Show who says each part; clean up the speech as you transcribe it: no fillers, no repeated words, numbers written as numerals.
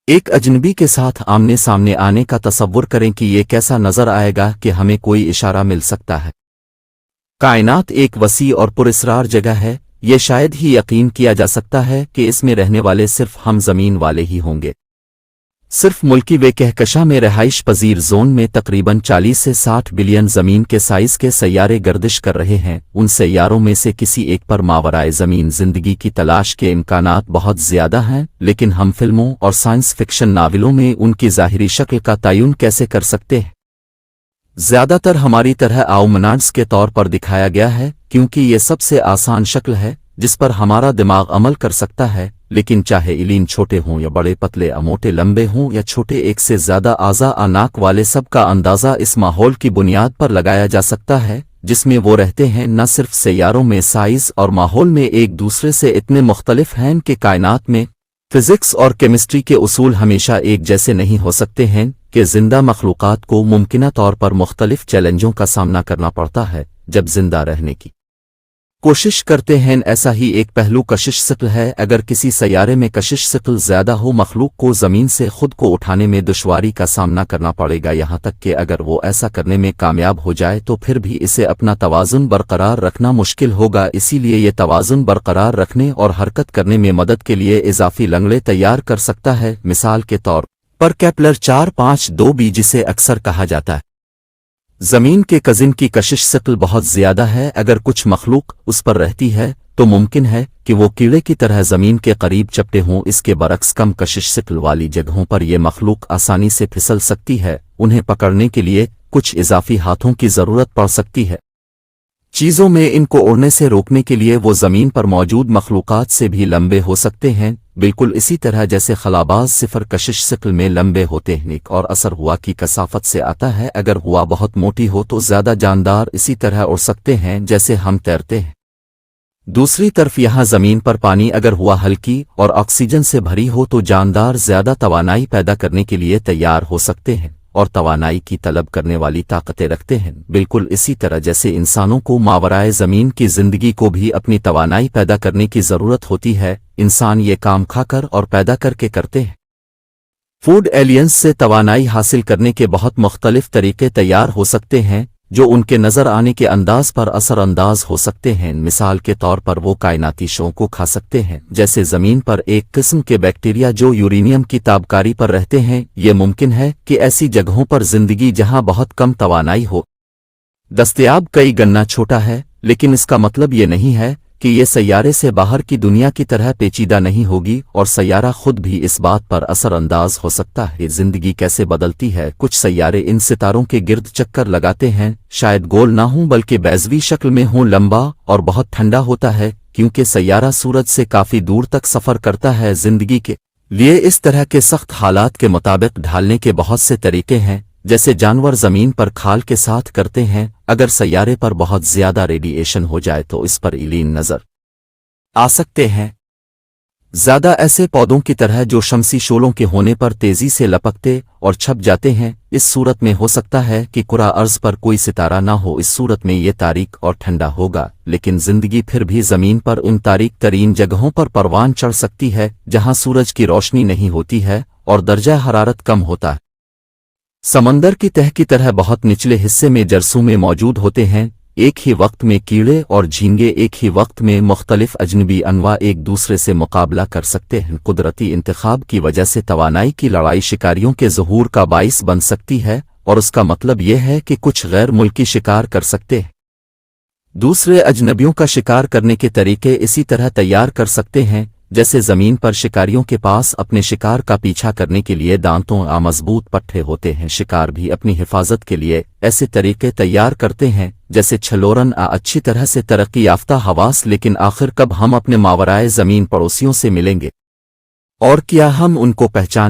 Speaker 1: ایک اجنبی کے ساتھ آمنے سامنے آنے کا تصور کریں کہ یہ کیسا نظر آئے گا کہ ہمیں کوئی اشارہ مل سکتا ہے۔ کائنات ایک وسیع اور پراسرار جگہ ہے، یہ شاید ہی یقین کیا جا سکتا ہے کہ اس میں رہنے والے صرف ہم زمین والے ہی ہوں گے۔ صرف ملکی وے کہکشاں میں رہائش پذیر زون میں تقریباً 40 سے 60 بلین زمین کے سائز کے سیارے گردش کر رہے ہیں۔ ان سیاروں میں سے کسی ایک پر ماورائے زمین زندگی کی تلاش کے امکانات بہت زیادہ ہیں، لیکن ہم فلموں اور سائنس فکشن ناولوں میں ان کی ظاہری شکل کا تعین کیسے کر سکتے ہیں؟ زیادہ تر ہماری طرح آؤمنانٹس کے طور پر دکھایا گیا ہے، کیونکہ یہ سب سے آسان شکل ہے جس پر ہمارا دماغ عمل کر سکتا ہے۔ لیکن چاہے ایلین چھوٹے ہوں یا بڑے، پتلے یا موٹے، لمبے ہوں یا چھوٹے، ایک سے زیادہ اعضاء ناک والے، سب کا اندازہ اس ماحول کی بنیاد پر لگایا جا سکتا ہے جس میں وہ رہتے ہیں۔ نہ صرف سیاروں میں سائز اور ماحول میں ایک دوسرے سے اتنے مختلف ہیں کہ کائنات میں فزکس اور کیمسٹری کے اصول ہمیشہ ایک جیسے نہیں ہو سکتے ہیں کہ زندہ مخلوقات کو ممکنہ طور پر مختلف چیلنجوں کا سامنا کرنا پڑتا ہے جب زندہ رہنے کی کوشش کرتے ہیں۔ ایسا ہی ایک پہلو کشش ثقل ہے۔ اگر کسی سیارے میں کشش ثقل زیادہ ہو، مخلوق کو زمین سے خود کو اٹھانے میں دشواری کا سامنا کرنا پڑے گا، یہاں تک کہ اگر وہ ایسا کرنے میں کامیاب ہو جائے تو پھر بھی اسے اپنا توازن برقرار رکھنا مشکل ہوگا۔ اسی لیے یہ توازن برقرار رکھنے اور حرکت کرنے میں مدد کے لیے اضافی لنگڑے تیار کر سکتا ہے۔ مثال کے طور پر کیپلر 452b، جسے اکثر کہا جاتا ہے زمین کے کزن کی کشش ثقل بہت زیادہ ہے۔ اگر کچھ مخلوق اس پر رہتی ہے تو ممکن ہے کہ وہ کیڑے کی طرح زمین کے قریب چپٹے ہوں۔ اس کے برعکس کم کشش ثقل والی جگہوں پر یہ مخلوق آسانی سے پھسل سکتی ہے۔ انہیں پکڑنے کے لیے کچھ اضافی ہاتھوں کی ضرورت پڑ سکتی ہے چیزوں میں۔ ان کو اڑنے سے روکنے کے لیے وہ زمین پر موجود مخلوقات سے بھی لمبے ہو سکتے ہیں، بالکل اسی طرح جیسے خلاباز صفر کشش ثقل میں لمبے ہوتے ہیں۔ ایک اور اثر ہوا کی کثافت سے آتا ہے۔ اگر ہوا بہت موٹی ہو تو زیادہ جاندار اسی طرح اڑ سکتے ہیں جیسے ہم تیرتے ہیں۔ دوسری طرف یہاں زمین پر پانی اگر ہوا ہلکی اور آکسیجن سے بھری ہو تو جاندار زیادہ توانائی پیدا کرنے کے لیے تیار ہو سکتے ہیں اور توانائی کی طلب کرنے والی طاقتیں رکھتے ہیں، بالکل اسی طرح جیسے انسانوں کو ماورائے زمین کی زندگی کو بھی اپنی توانائی پیدا کرنے کی ضرورت ہوتی ہے۔ انسان یہ کام کھا کر اور پیدا کر کے کرتے ہیں۔ فوڈ ایلینز سے توانائی حاصل کرنے کے بہت مختلف طریقے تیار ہو سکتے ہیں جو ان کے نظر آنے کے انداز پر اثر انداز ہو سکتے ہیں۔ مثال کے طور پر وہ کائناتی شعوں کو کھا سکتے ہیں، جیسے زمین پر ایک قسم کے بیکٹیریا جو یورینیم کی تابکاری پر رہتے ہیں۔ یہ ممکن ہے کہ ایسی جگہوں پر زندگی جہاں بہت کم توانائی ہو دستیاب۔ کئی گنا چھوٹا ہے، لیکن اس کا مطلب یہ نہیں ہے کہ یہ سیارے سے باہر کی دنیا کی طرح پیچیدہ نہیں ہوگی، اور سیارہ خود بھی اس بات پر اثر انداز ہو سکتا ہے زندگی کیسے بدلتی ہے۔ کچھ سیارے ان ستاروں کے گرد چکر لگاتے ہیں، شاید گول نہ ہوں بلکہ بیضوی شکل میں ہوں، لمبا اور بہت ٹھنڈا ہوتا ہے کیونکہ سیارہ سورج سے کافی دور تک سفر کرتا ہے۔ زندگی کے لیے اس طرح کے سخت حالات کے مطابق ڈھالنے کے بہت سے طریقے ہیں، جیسے جانور زمین پر کھال کے ساتھ کرتے ہیں۔ اگر سیارے پر بہت زیادہ ریڈیئیشن ہو جائے تو اس پر ایلین نظر آ سکتے ہیں، زیادہ ایسے پودوں کی طرح جو شمسی شعلوں کے ہونے پر تیزی سے لپکتے اور چھپ جاتے ہیں۔ اس صورت میں ہو سکتا ہے کہ کرہ ارض پر کوئی ستارہ نہ ہو، اس صورت میں یہ تاریک اور ٹھنڈا ہوگا، لیکن زندگی پھر بھی زمین پر ان تاریک ترین جگہوں پر پروان چڑھ سکتی ہے جہاں سورج کی روشنی نہیں ہوتی ہے اور درجہ حرارت کم ہوتا ہے۔ سمندر کی تہہ کی طرح بہت نچلے حصے میں جرثومے موجود ہوتے ہیں۔ ایک ہی وقت میں کیڑے اور جھینگے، ایک ہی وقت میں مختلف اجنبی انواع ایک دوسرے سے مقابلہ کر سکتے ہیں۔ قدرتی انتخاب کی وجہ سے توانائی کی لڑائی شکاریوں کے ظہور کا باعث بن سکتی ہے، اور اس کا مطلب یہ ہے کہ کچھ غیر ملکی شکار کر سکتے ہیں دوسرے اجنبیوں کا شکار کرنے کے طریقے اسی طرح تیار کر سکتے ہیں جیسے زمین پر شکاریوں کے پاس اپنے شکار کا پیچھا کرنے کے لیے دانتوں یا مضبوط پٹھے ہوتے ہیں۔ شکار بھی اپنی حفاظت کے لیے ایسے طریقے تیار کرتے ہیں جیسے چھلورن اچھی طرح سے ترقی یافتہ حواس۔ لیکن آخر کب ہم اپنے ماورائے زمین پڑوسیوں سے ملیں گے، اور کیا ہم ان کو پہچان